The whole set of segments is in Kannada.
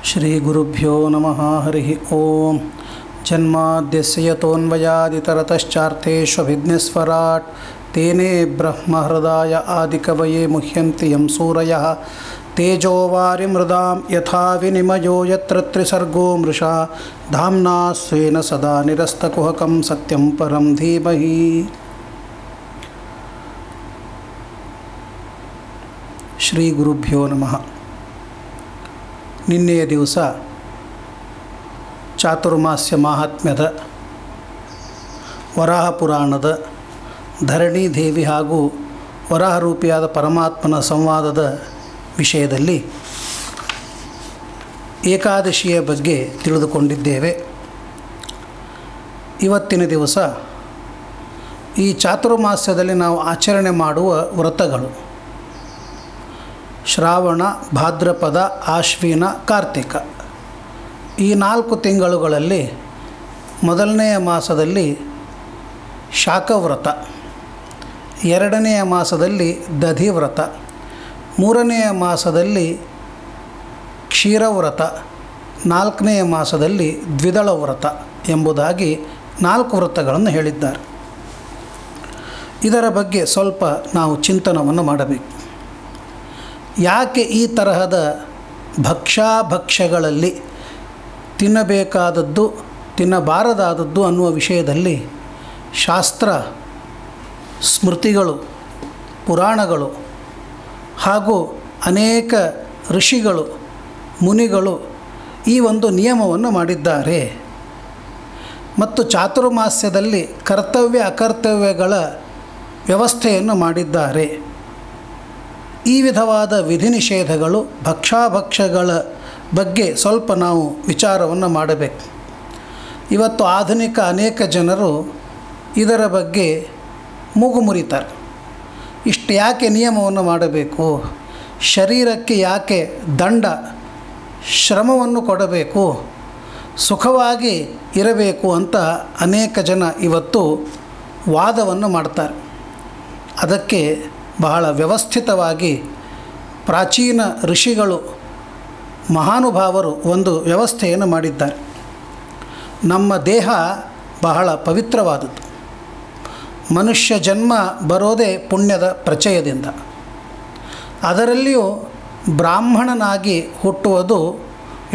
ಶ್ರೀಗುರುಭ್ಯೋ ನಮಃ ಹರಿ ಓಂ. ಜನ್ಮಾದ್ಯಸ್ಯ ಯತೋನ್ಮಯಾದಿತರತಶ್ಚಾರ್ಥೇಷ್ವಭಿಘ್ನಸ್ವರಾಟ್ ತೇನೇ ಬ್ರಹ್ಮಹೃದಾಯ ಆದಿಕವಯೇ ಮುಹ್ಯಂತಿ ಯಂ ಸೂರಯಃ ತೇಜೋವಾರಿ ಮೃದಾಂ ಯಥಾ ವಿನಿಮಯೋ ಯತ್ರ ತ್ರಿಸರ್ಗೋ ಮೃಷಾ ಧಾಮ್ನಾ ಸ್ವೇನ ಸದಾ ನಿರಸ್ತಕುಹಕಂ ಸತ್ಯಂ ಪರಂ ಧೀಮಹಿ. ಶ್ರೀ ಗುರುಭ್ಯೋ ನಮಃ. ನಿನ್ನೆಯ ದಿವಸ ಚಾತುರ್ಮಾಸ್ಯ ಮಾಹಾತ್ಮ್ಯದ ವರಾಹ ಪುರಾಣದ ಧರಣಿ ದೇವಿ ಹಾಗೂ ವರಾಹರೂಪಿಯಾದ ಪರಮಾತ್ಮನ ಸಂವಾದದ ವಿಷಯದಲ್ಲಿ ಏಕಾದಶಿಯ ಬಗ್ಗೆ ತಿಳಿದುಕೊಂಡಿದ್ದೇವೆ. ಇವತ್ತಿನ ದಿವಸ ಈ ಚಾತುರ್ಮಾಸ್ಯದಲ್ಲಿ ನಾವು ಆಚರಣೆ ಮಾಡುವ ವ್ರತಗಳು ಶ್ರಾವಣ, ಭಾದ್ರಪದ, ಆಶ್ವಿನ, ಕಾರ್ತಿಕ ಈ 4 ತಿಂಗಳುಗಳಲ್ಲಿ ಮೊದಲನೆಯ ಮಾಸದಲ್ಲಿ ಶಾಖವ್ರತ, ಎರಡನೆಯ ಮಾಸದಲ್ಲಿ ದಧಿವ್ರತ, ಮೂರನೆಯ ಮಾಸದಲ್ಲಿ ಕ್ಷೀರವ್ರತ, ನಾಲ್ಕನೆಯ ಮಾಸದಲ್ಲಿ ದ್ವಿದಳ ವ್ರತ ಎಂಬುದಾಗಿ 4 ವ್ರತಗಳನ್ನು ಹೇಳಿದ್ದಾರೆ. ಇದರ ಬಗ್ಗೆ ಸ್ವಲ್ಪ ನಾವು ಚಿಂತನವನ್ನು ಮಾಡಬೇಕು. ಯಾಕೆ ಈ ತರಹದ ಭಕ್ಷ್ಯಗಳಲ್ಲಿ ತಿನ್ನಬೇಕಾದದ್ದು ತಿನ್ನಬಾರದಾದದ್ದು ಅನ್ನುವ ವಿಷಯದಲ್ಲಿ ಶಾಸ್ತ್ರ, ಸ್ಮೃತಿಗಳು, ಪುರಾಣಗಳು ಹಾಗೂ ಅನೇಕ ಋಷಿಗಳು, ಮುನಿಗಳು ಈ ಒಂದು ನಿಯಮವನ್ನು ಮಾಡಿದ್ದಾರೆ ಮತ್ತು ಚಾತುರ್ಮಾಸ್ಯದಲ್ಲಿ ಕರ್ತವ್ಯ ಅಕರ್ತವ್ಯಗಳ ವ್ಯವಸ್ಥೆಯನ್ನು ಮಾಡಿದ್ದಾರೆ. ಈ ವಿಧವಾದ ವಿಧಿ ನಿಷೇಧಗಳು, ಭಕ್ಷ್ಯಗಳ ಬಗ್ಗೆ ಸ್ವಲ್ಪ ನಾವು ವಿಚಾರವನ್ನು ಮಾಡಬೇಕು. ಇವತ್ತು ಆಧುನಿಕ ಅನೇಕ ಜನರು ಇದರ ಬಗ್ಗೆ ಮೂಗು ಮುರಿತಾರೆ. ಇಷ್ಟು ಯಾಕೆ ನಿಯಮವನ್ನು ಮಾಡಬೇಕು, ಶರೀರಕ್ಕೆ ಯಾಕೆ ದಂಡ ಶ್ರಮವನ್ನು ಕೊಡಬೇಕು, ಸುಖವಾಗಿ ಇರಬೇಕು ಅಂತ ಅನೇಕ ಜನ ಇವತ್ತು ವಾದವನ್ನು ಮಾಡ್ತಾರೆ. ಅದಕ್ಕೆ ಬಹಳ ವ್ಯವಸ್ಥಿತವಾಗಿ ಪ್ರಾಚೀನ ಋಷಿಗಳು, ಮಹಾನುಭಾವರು ಒಂದು ವ್ಯವಸ್ಥೆಯನ್ನು ಮಾಡಿದ್ದಾರೆ. ನಮ್ಮ ದೇಹ ಬಹಳ ಪವಿತ್ರವಾದದ್ದು. ಮನುಷ್ಯ ಜನ್ಮ ಬರೋದೇ ಪುಣ್ಯದ ಪ್ರಚಯದಿಂದ. ಅದರಲ್ಲಿಯೂ ಬ್ರಾಹ್ಮಣನಾಗಿ ಹುಟ್ಟುವುದು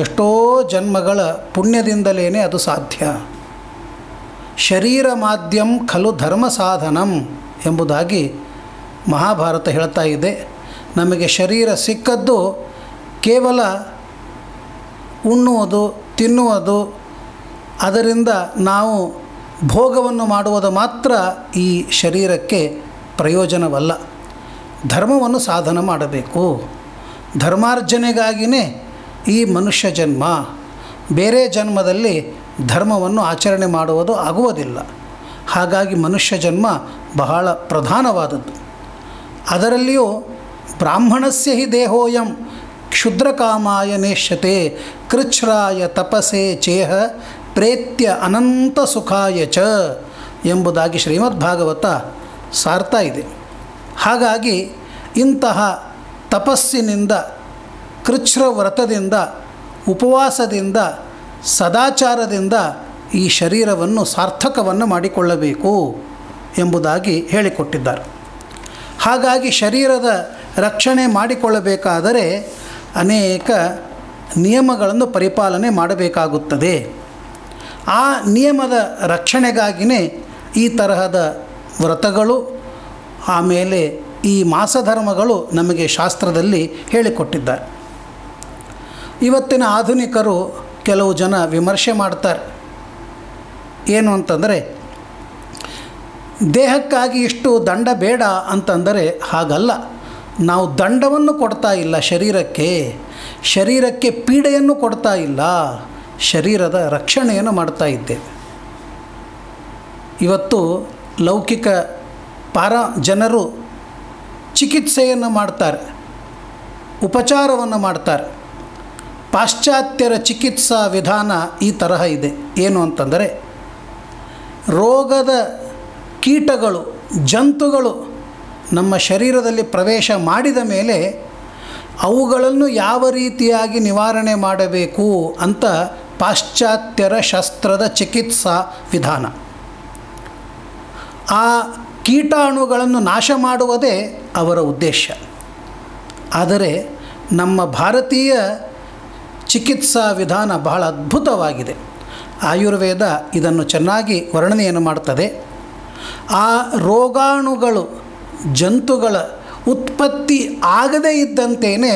ಎಷ್ಟೋ ಜನ್ಮಗಳ ಪುಣ್ಯದಿಂದಲೇ ಅದು ಸಾಧ್ಯ. ಶರೀರ ಮಾಧ್ಯಂ ಖಲು ಧರ್ಮ ಸಾಧನಂ ಎಂಬುದಾಗಿ ಮಹಾಭಾರತ ಹೇಳ್ತಾ ಇದೆ. ನಮಗೆ ಶರೀರ ಸಿಕ್ಕದ್ದು ಕೇವಲ ಉಣ್ಣುವುದು, ತಿನ್ನುವುದು, ಅದರಿಂದ ನಾವು ಭೋಗವನ್ನು ಮಾಡುವುದು ಮಾತ್ರ ಈ ಶರೀರಕ್ಕೆ ಪ್ರಯೋಜನವಲ್ಲ. ಧರ್ಮವನ್ನು ಸಾಧನ ಮಾಡಬೇಕು. ಧರ್ಮಾರ್ಜನೆಗಾಗಿಯೇ ಈ ಮನುಷ್ಯ ಜನ್ಮ. ಬೇರೆ ಜನ್ಮದಲ್ಲಿ ಧರ್ಮವನ್ನು ಆಚರಣೆ ಮಾಡುವುದು ಆಗುವುದಿಲ್ಲ. ಹಾಗಾಗಿ ಮನುಷ್ಯ ಜನ್ಮ ಬಹಳ ಪ್ರಧಾನವಾದದ್ದು. ಅದರಲ್ಲಿಯೂ ಬ್ರಾಹ್ಮಣಸ್ಯ ಹಿ ದೇಹೋಯಂ ಕ್ಷುದ್ರಕಾಮಾಯ ನೇಷ್ಯತೆ ಕೃಚ್ಛ್ರಾಯ ತಪಸೆ ಚೇಹ ಪ್ರೇತ್ಯ ಅನಂತ ಸುಖಾಯ ಚ ಎಂಬುದಾಗಿ ಶ್ರೀಮದ್ಭಾಗವತ ಸಾರ್ತಾ ಇದೆ. ಹಾಗಾಗಿ ಇಂತಹ ತಪಸ್ಸಿನಿಂದ, ಕೃಚ್ಛ್ರ ವ್ರತದಿಂದ, ಉಪವಾಸದಿಂದ, ಸದಾಚಾರದಿಂದ ಈ ಶರೀರವನ್ನು ಸಾರ್ಥಕವನ್ನು ಮಾಡಿಕೊಳ್ಳಬೇಕು ಎಂಬುದಾಗಿ ಹೇಳಿಕೊಟ್ಟಿದ್ದಾರೆ. ಹಾಗಾಗಿ ಶರೀರದ ರಕ್ಷಣೆ ಮಾಡಿಕೊಳ್ಳಬೇಕಾದರೆ ಅನೇಕ ನಿಯಮಗಳನ್ನು ಪರಿಪಾಲನೆ ಮಾಡಬೇಕಾಗುತ್ತದೆ. ಆ ನಿಯಮದ ರಕ್ಷಣೆಗಾಗಿಯೇ ಈ ತರಹದ ವ್ರತಗಳು, ಆಮೇಲೆ ಈ ಮಾಸಧರ್ಮಗಳು ನಮಗೆ ಶಾಸ್ತ್ರದಲ್ಲಿ ಹೇಳಿಕೊಟ್ಟಿದ್ದಾರೆ. ಇವತ್ತಿನ ಆಧುನಿಕರು ಕೆಲವು ಜನ ವಿಮರ್ಶೆ ಮಾಡ್ತಾರೆ. ಏನು ಅಂತಂದರೆ, ದೇಹಕ್ಕಾಗಿ ಇಷ್ಟು ದಂಡ ಬೇಡ ಅಂತಂದರೆ ಹಾಗಲ್ಲ. ನಾವು ದಂಡವನ್ನು ಕೊಡ್ತಾ ಇಲ್ಲ ಶರೀರಕ್ಕೆ ಪೀಡೆಯನ್ನು ಕೊಡ್ತಾ ಇಲ್ಲ, ಶರೀರದ ರಕ್ಷಣೆಯನ್ನು ಮಾಡ್ತಾ ಇದ್ದೇವೆ. ಇವತ್ತು ಲೌಕಿಕ ಜನರು ಚಿಕಿತ್ಸೆಯನ್ನು ಮಾಡ್ತಾರೆ, ಉಪಚಾರವನ್ನು ಮಾಡ್ತಾರೆ. ಪಾಶ್ಚಾತ್ಯರ ಚಿಕಿತ್ಸಾ ವಿಧಾನ ಈ ತರಹ ಇದೆ. ಏನು ಅಂತಂದರೆ, ರೋಗದ ಕೀಟಗಳು, ಜಂತುಗಳು ನಮ್ಮ ಶರೀರದಲ್ಲಿ ಪ್ರವೇಶ ಮಾಡಿದ ಮೇಲೆ ಅವುಗಳನ್ನು ಯಾವ ರೀತಿಯಾಗಿ ನಿವಾರಣೆ ಮಾಡಬೇಕು ಅಂತ ಪಾಶ್ಚಾತ್ಯರ ಶಸ್ತ್ರದ ಚಿಕಿತ್ಸಾ ವಿಧಾನ. ಆ ಕೀಟಾಣುಗಳನ್ನು ನಾಶ ಮಾಡುವುದೇ ಅವರ ಉದ್ದೇಶ. ಆದರೆ ನಮ್ಮ ಭಾರತೀಯ ಚಿಕಿತ್ಸಾ ವಿಧಾನ ಬಹಳ ಅದ್ಭುತವಾಗಿದೆ. ಆಯುರ್ವೇದ ಇದನ್ನು ಚೆನ್ನಾಗಿ ವರ್ಣನೆಯನ್ನು ಮಾಡ್ತದೆ. ಆ ರೋಗಾಣುಗಳು ಜಂತುಗಳ ಉತ್ಪತ್ತಿ ಆಗದೇ ಇದ್ದಂತೆಯೇ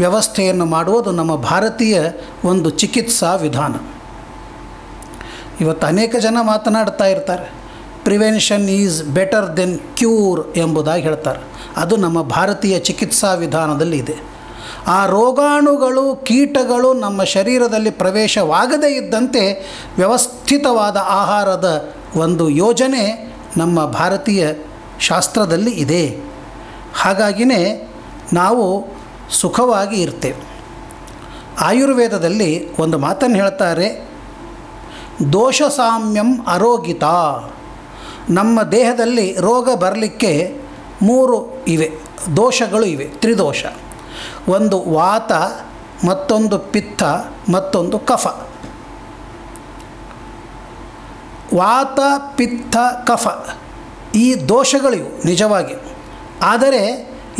ವ್ಯವಸ್ಥೆಯನ್ನು ಮಾಡುವುದು ನಮ್ಮ ಭಾರತೀಯ ಒಂದು ಚಿಕಿತ್ಸಾ ವಿಧಾನ. ಇವತ್ತು ಅನೇಕ ಜನ ಮಾತನಾಡ್ತಾ ಇರ್ತಾರೆ, prevention is better then cure ಎಂಬುದಾಗಿ ಹೇಳ್ತಾರೆ. ಅದು ನಮ್ಮ ಭಾರತೀಯ ಚಿಕಿತ್ಸಾ ವಿಧಾನದಲ್ಲಿ ಇದೆ. ಆ ರೋಗಾಣುಗಳು ಕೀಟಗಳು ನಮ್ಮ ಶರೀರದಲ್ಲಿ ಪ್ರವೇಶವಾಗದೇ ಇದ್ದಂತೆ ವ್ಯವಸ್ಥಿತವಾದ ಆಹಾರದ ಒಂದು ಯೋಜನೆ ನಮ್ಮ ಭಾರತೀಯ ಶಾಸ್ತ್ರದಲ್ಲಿ ಇದೆ. ಹಾಗಾಗಿಯೇ ನಾವು ಸುಖವಾಗಿ ಇರ್ತೇವೆ. ಆಯುರ್ವೇದದಲ್ಲಿ ಒಂದು ಮಾತನ್ನು ಹೇಳ್ತಾರೆ, ದೋಷ ಸಾಮ್ಯಂ ಅರೋಗಿತ. ನಮ್ಮ ದೇಹದಲ್ಲಿ ರೋಗ ಬರಲಿಕ್ಕೆ 3 ಇವೆ, ದೋಷಗಳು ಇವೆ, ತ್ರಿದೋಷ. ಒಂದು ವಾತ, ಮತ್ತೊಂದು ಪಿತ್ತ, ಮತ್ತೊಂದು ಕಫ. ವಾತ ಪಿತ್ತ ಕಫ ಈ ದೋಷಗಳಿವು ನಿಜವಾಗಿ. ಆದರೆ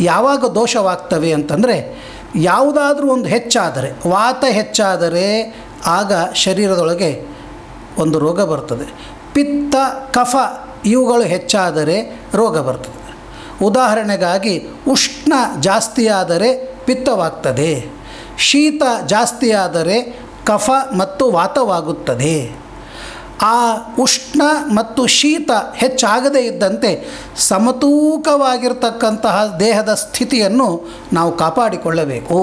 ಯಾವಾಗ ದೋಷವಾಗ್ತವೆ ಅಂತಂದರೆ, ಯಾವುದಾದ್ರೂ ಒಂದು ಹೆಚ್ಚಾದರೆ, ವಾತ ಹೆಚ್ಚಾದರೆ ಆಗ ಶರೀರದೊಳಗೆ ಒಂದು ರೋಗ ಬರ್ತದೆ. ಪಿತ್ತ ಕಫ ಇವುಗಳು ಹೆಚ್ಚಾದರೆ ರೋಗ ಬರ್ತದೆ. ಉದಾಹರಣೆಗಾಗಿ ಉಷ್ಣ ಜಾಸ್ತಿಯಾದರೆ ಪಿತ್ತವಾಗ್ತದೆ, ಶೀತ ಜಾಸ್ತಿಯಾದರೆ ಕಫ ಮತ್ತು ವಾತವಾಗುತ್ತದೆ. ಆ ಉಷ್ಣ ಮತ್ತು ಶೀತ ಹೆಚ್ಚಾಗದೇ ಇದ್ದಂತೆ ಸಮತೂಕವಾಗಿರ್ತಕ್ಕಂತಹ ದೇಹದ ಸ್ಥಿತಿಯನ್ನು ನಾವು ಕಾಪಾಡಿಕೊಳ್ಳಬೇಕು.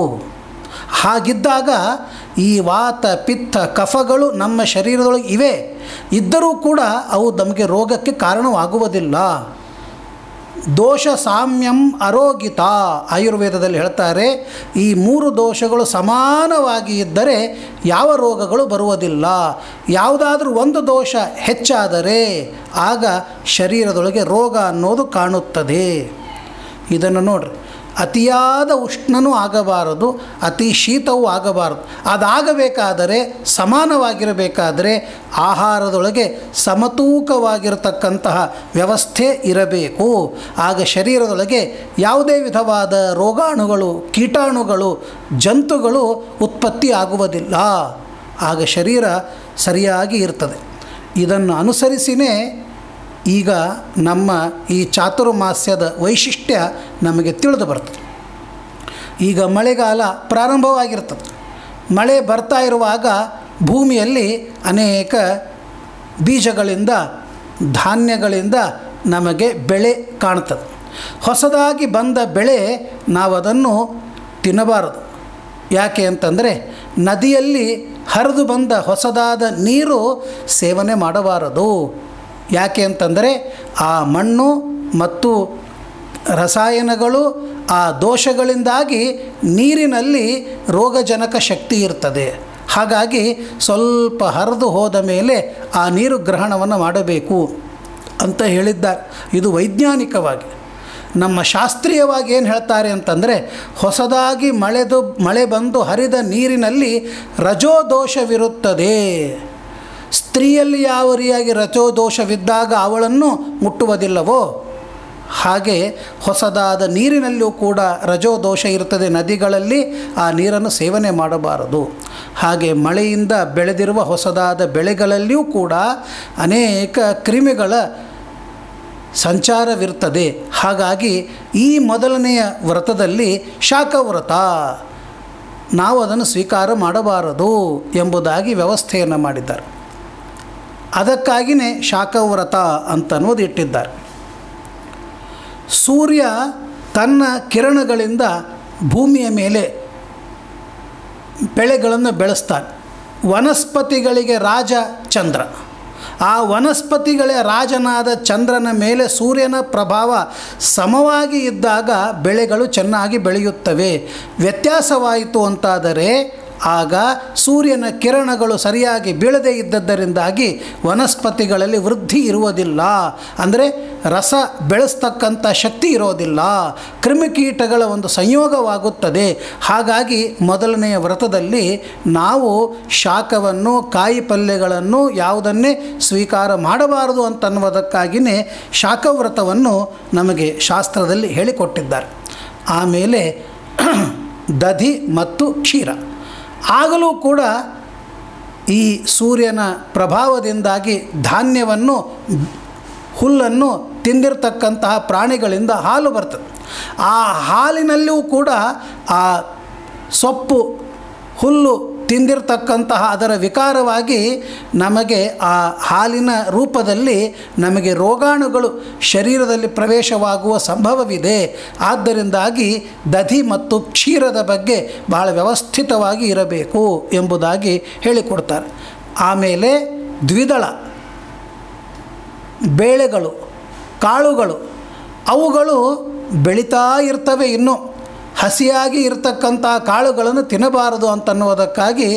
ಹಾಗಿದ್ದಾಗ ಈ ವಾತ ಪಿತ್ತ ಕಫಗಳು ನಮ್ಮ ಶರೀರದೊಳಗೆ ಇವೆ, ಇದ್ದರೂ ಕೂಡ ಅವು ನಮಗೆ ರೋಗಕ್ಕೆ ಕಾರಣವಾಗುವುದಿಲ್ಲ. ದೋಷ ಸಾಮ್ಯಂ ಅರೋಗಿತ ಆಯುರ್ವೇದದಲ್ಲಿ ಹೇಳ್ತಾರೆ, ಈ 3 ದೋಷಗಳು ಸಮಾನವಾಗಿ ಇದ್ದರೆ ಯಾವ ರೋಗಗಳು ಬರುವುದಿಲ್ಲ. ಯಾವುದಾದ್ರೂ ಒಂದು ದೋಷ ಹೆಚ್ಚಾದರೆ ಆಗ ಶರೀರದೊಳಗೆ ರೋಗ ಅನ್ನೋದು ಕಾಣುತ್ತದೆ. ಇದನ್ನು ನೋಡ್ರಿ, ಅತಿಯಾದ ಉಷ್ಣನೂ ಆಗಬಾರದು, ಅತಿ ಶೀತವೂ ಆಗಬಾರದು. ಅದಾಗಬೇಕಾದರೆ, ಸಮಾನವಾಗಿರಬೇಕಾದರೆ ಆಹಾರದೊಳಗೆ ಸಮತೂಕವಾಗಿರತಕ್ಕಂತಹ ವ್ಯವಸ್ಥೆ ಇರಬೇಕು. ಆಗ ಶರೀರದೊಳಗೆ ಯಾವುದೇ ವಿಧವಾದ ರೋಗಾಣುಗಳು ಕೀಟಾಣುಗಳು ಜಂತುಗಳು ಉತ್ಪತ್ತಿ ಆಗುವುದಿಲ್ಲ. ಆಗ ಶರೀರ ಸರಿಯಾಗಿ ಇರ್ತದೆ. ಇದನ್ನು ಅನುಸರಿಸಿಯೇ ಈಗ ನಮ್ಮ ಈ ಚಾತುರ್ಮಾಸ್ಯದ ವೈಶಿಷ್ಟ್ಯ ನಮಗೆ ತಿಳಿದು ಬರ್ತದೆ. ಈಗ ಮಳೆಗಾಲ ಪ್ರಾರಂಭವಾಗಿರ್ತದೆ. ಮಳೆ ಬರ್ತಾ ಇರುವಾಗ ಭೂಮಿಯಲ್ಲಿ ಅನೇಕ ಬೀಜಗಳಿಂದ ಧಾನ್ಯಗಳಿಂದ ನಮಗೆ ಬೆಳೆ ಕಾಣ್ತದೆ. ಹೊಸದಾಗಿ ಬಂದ ಬೆಳೆ ನಾವದನ್ನು ತಿನ್ನಬಾರದು. ಯಾಕೆ ಅಂತಂದರೆ, ನದಿಯಲ್ಲಿ ಹರಿದು ಬಂದ ಹೊಸದಾದ ನೀರು ಸೇವನೆ ಮಾಡಬಾರದು. ಯಾಕೆ ಅಂತಂದರೆ, ಆ ಮಣ್ಣು ಮತ್ತು ರಸಾಯನಗಳು ಆ ದೋಷಗಳಿಂದಾಗಿ ನೀರಿನಲ್ಲಿ ರೋಗಜನಕ ಶಕ್ತಿ ಇರ್ತದೆ. ಹಾಗಾಗಿ ಸ್ವಲ್ಪ ಹರಿದು ಹೋದ ಮೇಲೆ ಆ ನೀರು ಗ್ರಹಣವನ್ನು ಮಾಡಬೇಕು ಅಂತ ಹೇಳಿದ್ದಾರೆ. ಇದು ವೈಜ್ಞಾನಿಕವಾಗಿ. ನಮ್ಮ ಶಾಸ್ತ್ರೀಯವಾಗಿ ಏನು ಹೇಳ್ತಾರೆ ಅಂತಂದರೆ, ಹೊಸದಾಗಿ ಮಳೆ ಬಂದು ಹರಿದ ನೀರಿನಲ್ಲಿ ರಜೋದೋಷವಿರುತ್ತದೆ. ಸ್ತ್ರೀಯಲ್ಲಿ ಯಾವ ರೀತಿಯಾಗಿ ರಜೋದೋಷವಿದ್ದಾಗ ಅವಳನ್ನು ಮುಟ್ಟುವುದಿಲ್ಲವೋ ಹಾಗೆ ಹೊಸದಾದ ನೀರಿನಲ್ಲಿಯೂ ಕೂಡ ರಜೋದೋಷ ಇರ್ತದೆ. ನದಿಗಳಲ್ಲಿ ಆ ನೀರನ್ನು ಸೇವನೆ ಮಾಡಬಾರದು. ಹಾಗೆ ಮಳೆಯಿಂದ ಬೆಳೆದಿರುವ ಹೊಸದಾದ ಬೆಳೆಗಳಲ್ಲಿಯೂ ಕೂಡ ಅನೇಕ ಕ್ರಿಮಿಗಳ ಸಂಚಾರವಿರ್ತದೆ. ಹಾಗಾಗಿ ಈ ಮೊದಲನೆಯ ವ್ರತದಲ್ಲಿ ಶಾಖವ್ರತ, ನಾವು ಅದನ್ನು ಸ್ವೀಕಾರ ಮಾಡಬಾರದು ಎಂಬುದಾಗಿ ವ್ಯವಸ್ಥೆಯನ್ನು ಮಾಡಿದ್ದಾರೆ. ಅದಕ್ಕಾಗಿಯೇ ಶಾಖವ್ರತ ಅಂತನ್ನೋದು ಇಟ್ಟಿದ್ದಾರೆ. ಸೂರ್ಯ ತನ್ನ ಕಿರಣಗಳಿಂದ ಭೂಮಿಯ ಮೇಲೆ ಬೆಳೆಗಳನ್ನು ಬೆಳೆಸ್ತಾನೆ. ವನಸ್ಪತಿಗಳಿಗೆ ರಾಜ ಚಂದ್ರ. ಆ ವನಸ್ಪತಿಗಳ ರಾಜನಾದ ಚಂದ್ರನ ಮೇಲೆ ಸೂರ್ಯನ ಪ್ರಭಾವ ಸಮವಾಗಿ ಇದ್ದಾಗ ಬೆಳೆಗಳು ಚೆನ್ನಾಗಿ ಬೆಳೆಯುತ್ತವೆ. ವ್ಯತ್ಯಾಸವಾಯಿತು ಅಂತಾದರೆ ಆಗ ಸೂರ್ಯನ ಕಿರಣಗಳು ಸರಿಯಾಗಿ ಬೀಳದೇ ಇದ್ದದ್ದರಿಂದಾಗಿ ವನಸ್ಪತಿಗಳಲ್ಲಿ ವೃದ್ಧಿ ಇರುವುದಿಲ್ಲ. ಅಂದರೆ ರಸ ಬೆಳೆಸ್ತಕ್ಕಂಥ ಶಕ್ತಿ ಇರೋದಿಲ್ಲ, ಕ್ರಿಮಿಕೀಟಗಳ ಒಂದು ಸಂಯೋಗವಾಗುತ್ತದೆ. ಹಾಗಾಗಿ ಮೊದಲನೆಯ ವ್ರತದಲ್ಲಿ ನಾವು ಶಾಖವನ್ನು, ಕಾಯಿ ಪಲ್ಯಗಳನ್ನು ಯಾವುದನ್ನೇ ಸ್ವೀಕಾರ ಮಾಡಬಾರದು ಅಂತನ್ನುವುದಕ್ಕಾಗಿಯೇ ಶಾಖವ್ರತವನ್ನು ನಮಗೆ ಶಾಸ್ತ್ರದಲ್ಲಿ ಹೇಳಿಕೊಟ್ಟಿದ್ದಾರೆ. ಆಮೇಲೆ ದಧಿ ಮತ್ತು ಕ್ಷೀರ. ಆಗಲೂ ಕೂಡ ಈ ಸೂರ್ಯನ ಪ್ರಭಾವದಿಂದಾಗಿ ಧಾನ್ಯವನ್ನು, ಹುಲ್ಲನ್ನು ತಿಂದಿರತಕ್ಕಂತಹ ಪ್ರಾಣಿಗಳಿಂದ ಹಾಲು ಬರ್ತದೆ. ಆ ಹಾಲಿನಲ್ಲಿಯೂ ಕೂಡ ಆ ಸೊಪ್ಪು, ಹುಲ್ಲು ತಿಂದಿರತಕ್ಕಂತಹ ಅದರ ವಿಕಾರವಾಗಿ ನಮಗೆ ಆ ಹಾಲಿನ ರೂಪದಲ್ಲಿ ನಮಗೆ ರೋಗಾಣುಗಳು ಶರೀರದಲ್ಲಿ ಪ್ರವೇಶವಾಗುವ ಸಂಭವವಿದೆ. ಆದ್ದರಿಂದಾಗಿ ದಧಿ ಮತ್ತು ಕ್ಷೀರದ ಬಗ್ಗೆ ಬಹಳ ವ್ಯವಸ್ಥಿತವಾಗಿ ಇರಬೇಕು ಎಂಬುದಾಗಿ ಹೇಳಿಕೊಡ್ತಾರೆ. ಆಮೇಲೆ ದ್ವಿದಳ ಬೇಳೆಗಳು, ಕಾಳುಗಳು, ಅವುಗಳು ಬೆಳೀತಾ ಇರ್ತವೆ. ಇನ್ನೂ ಹಸಿಯಾಗಿ ಇರತಕ್ಕಂಥ ಕಾಳುಗಳನ್ನು ತಿನ್ನಬಾರದು ಅಂತನ್ನುವುದಕ್ಕಾಗಿ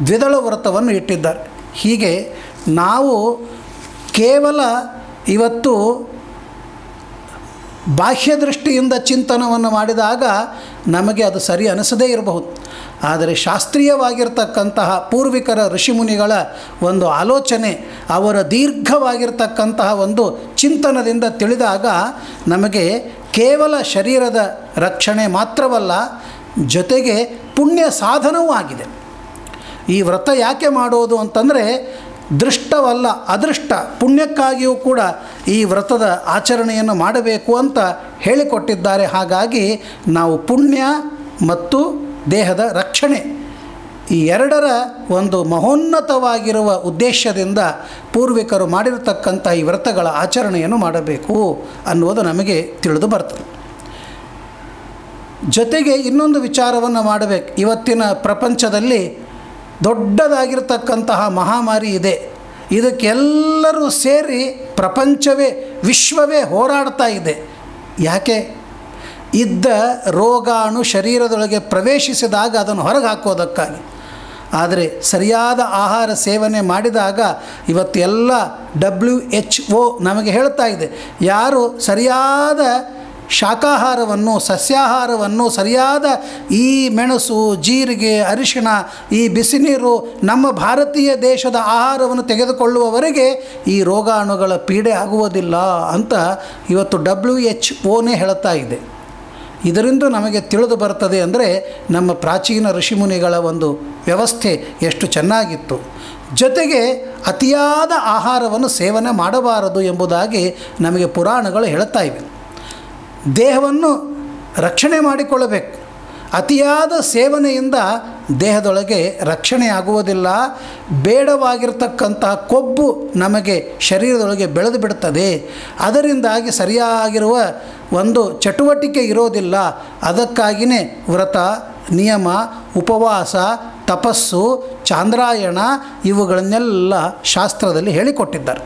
ದ್ವಿದಳ ವ್ರತವನ್ನು ಇಟ್ಟಿದ್ದಾರೆ. ಹೀಗೆ ನಾವು ಕೇವಲ ಇವತ್ತು ಬಾಹ್ಯ ದೃಷ್ಟಿಯಿಂದ ಚಿಂತನವನ್ನು ಮಾಡಿದಾಗ ನಮಗೆ ಅದು ಸರಿ ಅನಿಸದೇ ಇರಬಹುದು. ಆದರೆ ಶಾಸ್ತ್ರೀಯವಾಗಿರ್ತಕ್ಕಂತಹ ಪೂರ್ವಿಕರ ಋಷಿಮುನಿಗಳ ಒಂದು ಆಲೋಚನೆ, ಅವರ ದೀರ್ಘವಾಗಿರ್ತಕ್ಕಂತಹ ಒಂದು ಚಿಂತನದಿಂದ ತಿಳಿದಾಗ ನಮಗೆ ಕೇವಲ ಶರೀರದ ರಕ್ಷಣೆ ಮಾತ್ರವಲ್ಲ, ಜೊತೆಗೆ ಪುಣ್ಯ ಸಾಧನವೂ ಆಗಿದೆ. ಈ ವ್ರತ ಯಾಕೆ ಮಾಡೋದು ಅಂತಂದರೆ ದೃಷ್ಟವಲ್ಲ, ಅದೃಷ್ಟ ಪುಣ್ಯಕ್ಕಾಗಿಯೂ ಕೂಡ ಈ ವ್ರತದ ಆಚರಣೆಯನ್ನು ಮಾಡಬೇಕು ಅಂತ ಹೇಳಿಕೊಟ್ಟಿದ್ದಾರೆ. ಹಾಗಾಗಿ ನಾವು ಪುಣ್ಯ ಮತ್ತು ದೇಹದ ರಕ್ಷಣೆ ಈ ಎರಡರ ಒಂದು ಮಹೋನ್ನತವಾಗಿರುವ ಉದ್ದೇಶದಿಂದ ಪೂರ್ವಿಕರು ಮಾಡಿರತಕ್ಕಂಥ ಈ ವ್ರತಗಳ ಆಚರಣೆಯನ್ನು ಮಾಡಬೇಕು ಅನ್ನುವುದು ನಮಗೆ ತಿಳಿದು ಬರ್ತದೆ. ಜೊತೆಗೆ ಇನ್ನೊಂದು ವಿಚಾರವನ್ನು ಮಾಡಬೇಕು. ಇವತ್ತಿನ ಪ್ರಪಂಚದಲ್ಲಿ ದೊಡ್ಡದಾಗಿರ್ತಕ್ಕಂತಹ ಮಹಾಮಾರಿ ಇದೆ. ಇದಕ್ಕೆಲ್ಲರೂ ಸೇರಿ ಪ್ರಪಂಚವೇ, ವಿಶ್ವವೇ ಹೋರಾಡ್ತಾ ಇದೆ. ಯಾಕೆ? ಇದ್ದ ರೋಗಾಣು ಶರೀರದೊಳಗೆ ಪ್ರವೇಶಿಸಿದಾಗ ಅದನ್ನು ಹೊರಗೆ ಹಾಕೋದಕ್ಕಾಗಿ. ಆದರೆ ಸರಿಯಾದ ಆಹಾರ ಸೇವನೆ ಮಾಡಿದಾಗ ಇವತ್ತು ಎಲ್ಲ WHO ನಮಗೆ ಹೇಳ್ತಾ ಇದೆ, ಯಾರು ಸರಿಯಾದ ಶಾಕಾಹಾರವನ್ನು, ಸಸ್ಯಾಹಾರವನ್ನು, ಸರಿಯಾದ ಈ ಮೆಣಸು, ಜೀರಿಗೆ, ಅರಿಶಿಣ, ಈ ಬಿಸಿನೀರು, ನಮ್ಮ ಭಾರತೀಯ ದೇಶದ ಆಹಾರವನ್ನು ತೆಗೆದುಕೊಳ್ಳುವವರೆಗೆ ಈ ರೋಗಾಣುಗಳ ಪೀಡೆ ಆಗುವುದಿಲ್ಲ ಅಂತ ಇವತ್ತು WHO ಹೇಳ್ತಾ ಇದೆ. ಇದರಿಂದ ನಮಗೆ ತಿಳಿದು ಬರ್ತದೆ ಅಂದರೆ ನಮ್ಮ ಪ್ರಾಚೀನ ಋಷಿಮುನಿಗಳ ಒಂದು ವ್ಯವಸ್ಥೆ ಎಷ್ಟು ಚೆನ್ನಾಗಿತ್ತು. ಜೊತೆಗೆ ಅತಿಯಾದ ಆಹಾರವನ್ನು ಸೇವನೆ ಮಾಡಬಾರದು ಎಂಬುದಾಗಿ ನಮಗೆ ಪುರಾಣಗಳು ಹೇಳ್ತಾ ಇವೆ. ದೇಹವನ್ನು ರಕ್ಷಣೆ ಮಾಡಿಕೊಳ್ಳಬೇಕು. ಅತಿಯಾದ ಸೇವನೆಯಿಂದ ದೇಹದೊಳಗೆ ರಕ್ಷಣೆ ಆಗುವುದಿಲ್ಲ. ಬೇಡವಾಗಿರ್ತಕ್ಕಂಥ ಕೊಬ್ಬು ನಮಗೆ ಶರೀರದೊಳಗೆ ಬೆಳೆದು ಬಿಡುತ್ತದೆ. ಅದರಿಂದಾಗಿ ಸರಿಯಾಗಿರುವ ಒಂದು ಚಟುವಟಿಕೆ ಇರೋದಿಲ್ಲ. ಅದಕ್ಕಾಗಿಯೇ ವ್ರತ, ನಿಯಮ, ಉಪವಾಸ, ತಪಸ್ಸು, ಚಾಂದ್ರಾಯಣ ಇವುಗಳನ್ನೆಲ್ಲ ಶಾಸ್ತ್ರದಲ್ಲಿ ಹೇಳಿಕೊಟ್ಟಿದ್ದಾರೆ.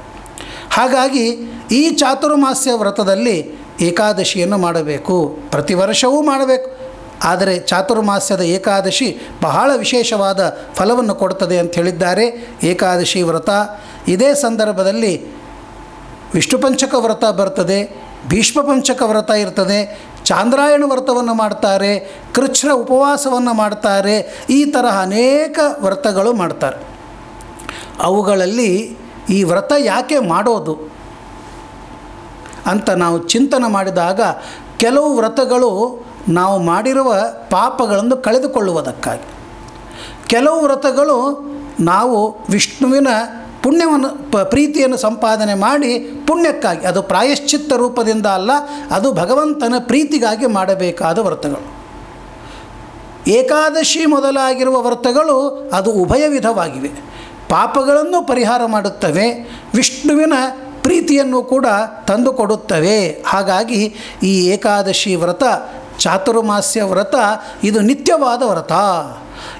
ಹಾಗಾಗಿ ಈ ಚಾತುರ್ಮಾಸ್ಯ ವ್ರತದಲ್ಲಿ ಏಕಾದಶಿಯನ್ನು ಮಾಡಬೇಕು. ಪ್ರತಿ ವರ್ಷವೂ ಮಾಡಬೇಕು. ಆದರೆ ಚಾತುರ್ಮಾಸ್ಯದ ಏಕಾದಶಿ ಬಹಳ ವಿಶೇಷವಾದ ಫಲವನ್ನು ಕೊಡ್ತದೆ ಅಂತ ಹೇಳಿದ್ದಾರೆ. ಏಕಾದಶಿ ವ್ರತ ಇದೇ ಸಂದರ್ಭದಲ್ಲಿ ವಿಷ್ಣು ಪಂಚಕ ವ್ರತ ಬರ್ತದೆ, ಭೀಷ್ಮ ಪಂಚಕ ವ್ರತ ಇರ್ತದೆ, ಚಾಂದ್ರಾಯಣ ವ್ರತವನ್ನು ಮಾಡ್ತಾರೆ, ಕೃಚ್ಛ್ರ ಉಪವಾಸವನ್ನು ಮಾಡ್ತಾರೆ. ಈ ತರಹ ಅನೇಕ ವ್ರತಗಳು ಮಾಡ್ತಾರೆ. ಅವುಗಳಲ್ಲಿ ಈ ವ್ರತ ಯಾಕೆ ಮಾಡೋದು ಅಂತ ನಾವು ಚಿಂತನೆ ಮಾಡಿದಾಗ ಕೆಲವು ವ್ರತಗಳು ನಾವು ಮಾಡಿರುವ ಪಾಪಗಳನ್ನು ಕಳೆದುಕೊಳ್ಳುವುದಕ್ಕಾಗಿ, ಕೆಲವು ವ್ರತಗಳು ನಾವು ವಿಷ್ಣುವಿನ ಪುಣ್ಯವನ್ನು ಪ್ರೀತಿಯನ್ನು ಸಂಪಾದನೆ ಮಾಡಿ ಪುಣ್ಯಕ್ಕಾಗಿ, ಅದು ಪ್ರಾಯಶ್ಚಿತ್ತ ರೂಪದಿಂದ ಅಲ್ಲ, ಅದು ಭಗವಂತನ ಪ್ರೀತಿಗಾಗಿ ಮಾಡಬೇಕಾದ ವ್ರತಗಳು. ಏಕಾದಶಿ ಮೊದಲಾಗಿರುವ ವ್ರತಗಳು ಅದು ಉಭಯ ವಿಧವಾಗಿವೆ. ಪಾಪಗಳನ್ನು ಪರಿಹಾರ ಮಾಡುತ್ತವೆ, ವಿಷ್ಣುವಿನ ಪ್ರೀತಿಯನ್ನು ಕೂಡ ತಂದುಕೊಡುತ್ತವೆ. ಹಾಗಾಗಿ ಈ ಏಕಾದಶಿ ವ್ರತ, ಚಾತುರ್ಮಾಸ್ಯ ವ್ರತ ಇದು ನಿತ್ಯವಾದ ವ್ರತ.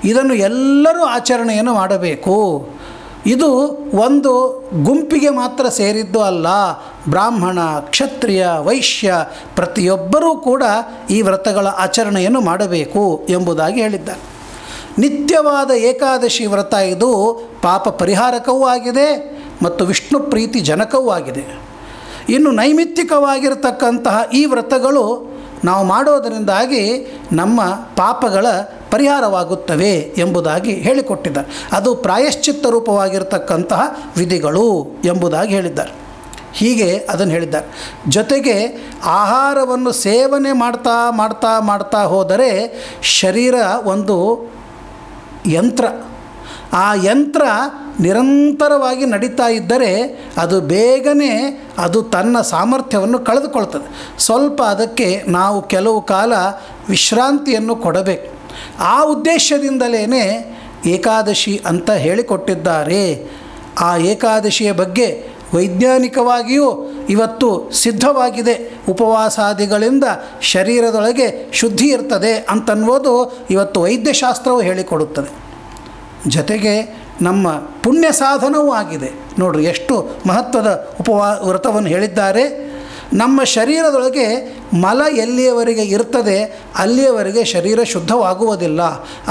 ಇದನ್ನು ಎಲ್ಲರೂ ಆಚರಣೆಯನ್ನು ಮಾಡಬೇಕು. ಇದು ಒಂದು ಗುಂಪಿಗೆ ಮಾತ್ರ ಸೇರಿದ್ದು ಅಲ್ಲ. ಬ್ರಾಹ್ಮಣ, ಕ್ಷತ್ರಿಯ, ವೈಶ್ಯ ಪ್ರತಿಯೊಬ್ಬರೂ ಕೂಡ ಈ ವ್ರತಗಳ ಆಚರಣೆಯನ್ನು ಮಾಡಬೇಕು ಎಂಬುದಾಗಿ ಹೇಳಿದ್ದಾರೆ. ನಿತ್ಯವಾದ ಏಕಾದಶಿ ವ್ರತ ಇದು ಪಾಪ ಪರಿಹಾರಕವೂ ಆಗಿದೆ ಮತ್ತು ವಿಷ್ಣು ಪ್ರೀತಿ ಜನಕವೂ ಆಗಿದೆ. ಇನ್ನು ನೈಮಿತ್ತಿಕವಾಗಿರತಕ್ಕಂತಹ ಈ ವ್ರತಗಳು ನಾವು ಮಾಡೋದರಿಂದಾಗಿ ನಮ್ಮ ಪಾಪಗಳ ಪರಿಹಾರವಾಗುತ್ತವೆ ಎಂಬುದಾಗಿ ಹೇಳಿಕೊಟ್ಟಿದ್ದಾರೆ. ಅದು ಪ್ರಾಯಶ್ಚಿತ್ತ ರೂಪವಾಗಿರತಕ್ಕಂತಹ ವಿಧಿಗಳು ಎಂಬುದಾಗಿ ಹೇಳಿದ್ದಾರೆ. ಹೀಗೆ ಅದನ್ನು ಹೇಳಿದ್ದಾರೆ. ಜೊತೆಗೆ ಆಹಾರವನ್ನು ಸೇವನೆ ಮಾಡ್ತಾ ಮಾಡ್ತಾ ಮಾಡ್ತಾ ಹೋದರೆ ಶರೀರ ಒಂದು ಯಂತ್ರ. ಆ ಯಂತ್ರ ನಿರಂತರವಾಗಿ ನಡೀತಾ ಇದ್ದರೆ ಅದು ಬೇಗನೆ ಅದು ತನ್ನ ಸಾಮರ್ಥ್ಯವನ್ನು ಕಳೆದುಕೊಳ್ತದೆ. ಸ್ವಲ್ಪ ಅದಕ್ಕೆ ನಾವು ಕೆಲವು ಕಾಲ ವಿಶ್ರಾಂತಿಯನ್ನು ಕೊಡಬೇಕು. ಆ ಉದ್ದೇಶದಿಂದಲೇ ಏಕಾದಶಿ ಅಂತ ಹೇಳಿಕೊಟ್ಟಿದ್ದಾರೆ. ಆ ಏಕಾದಶಿಯ ಬಗ್ಗೆ ವೈಜ್ಞಾನಿಕವಾಗಿಯೂ ಇವತ್ತು ಸಿದ್ಧವಾಗಿದೆ. ಉಪವಾಸಾದಿಗಳಿಂದ ಶರೀರದೊಳಗೆ ಶುದ್ಧಿ ಇರ್ತದೆ ಅಂತನ್ನುವುದು ಇವತ್ತು ವೈದ್ಯಶಾಸ್ತ್ರವು ಹೇಳಿಕೊಡುತ್ತದೆ. ಜೊತೆಗೆ ನಮ್ಮ ಪುಣ್ಯ ಸಾಧನವೂ ಆಗಿದೆ. ನೋಡ್ರಿ ಎಷ್ಟು ಮಹತ್ವದ ವ್ರತವನ್ನು ಹೇಳಿದ್ದಾರೆ. ನಮ್ಮ ಶರೀರದೊಳಗೆ ಮಲ ಎಲ್ಲಿಯವರೆಗೆ ಇರ್ತದೆ ಅಲ್ಲಿಯವರೆಗೆ ಶರೀರ ಶುದ್ಧವಾಗುವುದಿಲ್ಲ.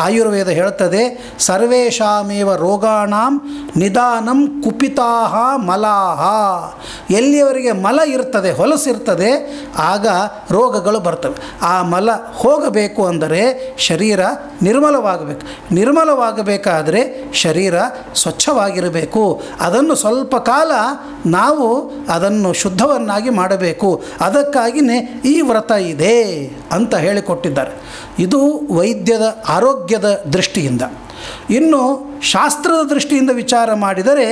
ಆಯುರ್ವೇದ ಹೇಳ್ತದೆ, ಸರ್ವೇಷಾಮೇವ ರೋಗಾಣಾಂ ನಿದಾನಂ ಕುಪಿತಾಹ ಮಲಾಹ. ಎಲ್ಲಿಯವರೆಗೆ ಮಲ ಇರ್ತದೆ, ಹೊಲಸಿರ್ತದೆ, ಆಗ ರೋಗಗಳು ಬರ್ತವೆ. ಆ ಮಲ ಹೋಗಬೇಕು ಅಂದರೆ ಶರೀರ ನಿರ್ಮಲವಾಗಬೇಕು. ನಿರ್ಮಲವಾಗಬೇಕಾದರೆ ಶರೀರ ಸ್ವಚ್ಛವಾಗಿರಬೇಕು. ಅದನ್ನು ಸ್ವಲ್ಪ ಕಾಲ ನಾವು ಅದನ್ನು ಶುದ್ಧವನ್ನಾಗಿ ಮಾಡಬೇಕು. ಅದಕ್ಕಾಗಿಯೇ ಈ ವ್ರತ ಇದೆ ಅಂತ ಹೇಳಿಕೊಟ್ಟಿದ್ದಾರೆ. ಇದು ವೈದ್ಯದ ಆರೋಗ್ಯದ ದೃಷ್ಟಿಯಿಂದ. ಇನ್ನು ಶಾಸ್ತ್ರದ ದೃಷ್ಟಿಯಿಂದ ವಿಚಾರ ಮಾಡಿದರೆ